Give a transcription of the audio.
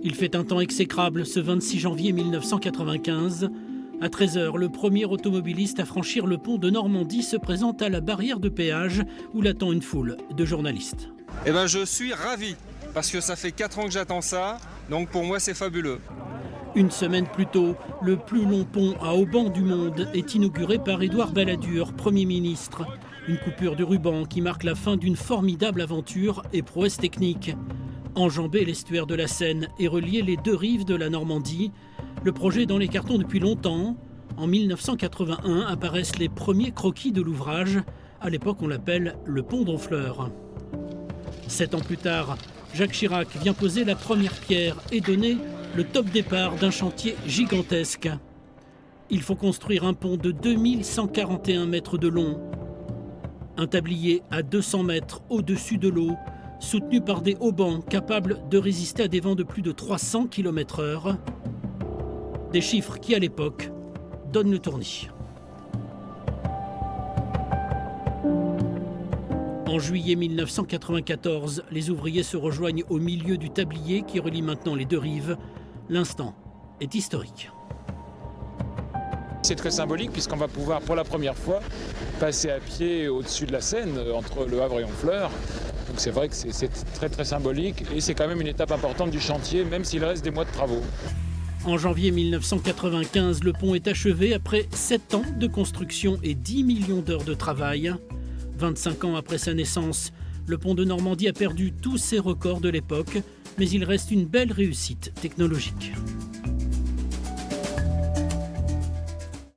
Il fait un temps exécrable ce 26 janvier 1995. À 13 h, le premier automobiliste à franchir le pont de Normandie se présente à la barrière de péage où l'attend une foule de journalistes. Je suis ravi parce que ça fait 4 ans que j'attends ça, donc pour moi c'est fabuleux. Une semaine plus tôt, le plus long pont à haubans du monde est inauguré par Édouard Balladur, Premier ministre. Une coupure de ruban qui marque la fin d'une formidable aventure et prouesse technique. Enjamber l'estuaire de la Seine et relier les deux rives de la Normandie, le projet est dans les cartons depuis longtemps. En 1981 apparaissent les premiers croquis de l'ouvrage. À l'époque, on l'appelle le pont d'Honfleur. 7 ans plus tard, Jacques Chirac vient poser la première pierre et donner le top départ d'un chantier gigantesque. Il faut construire un pont de 2141 mètres de long. Un tablier à 200 mètres au-dessus de l'eau, soutenu par des haubans capables de résister à des vents de plus de 300 km/h. Des chiffres qui, à l'époque, donnent le tournis. En juillet 1994, les ouvriers se rejoignent au milieu du tablier qui relie maintenant les deux rives. L'instant est historique. C'est très symbolique puisqu'on va pouvoir pour la première fois passer à pied au-dessus de la Seine entre Le Havre et Honfleur. Donc c'est vrai que c'est très très symbolique et c'est quand même une étape importante du chantier même s'il reste des mois de travaux. En janvier 1995, le pont est achevé après 7 ans de construction et 10 millions d'heures de travail. 25 ans après sa naissance, le pont de Normandie a perdu tous ses records de l'époque, mais il reste une belle réussite technologique.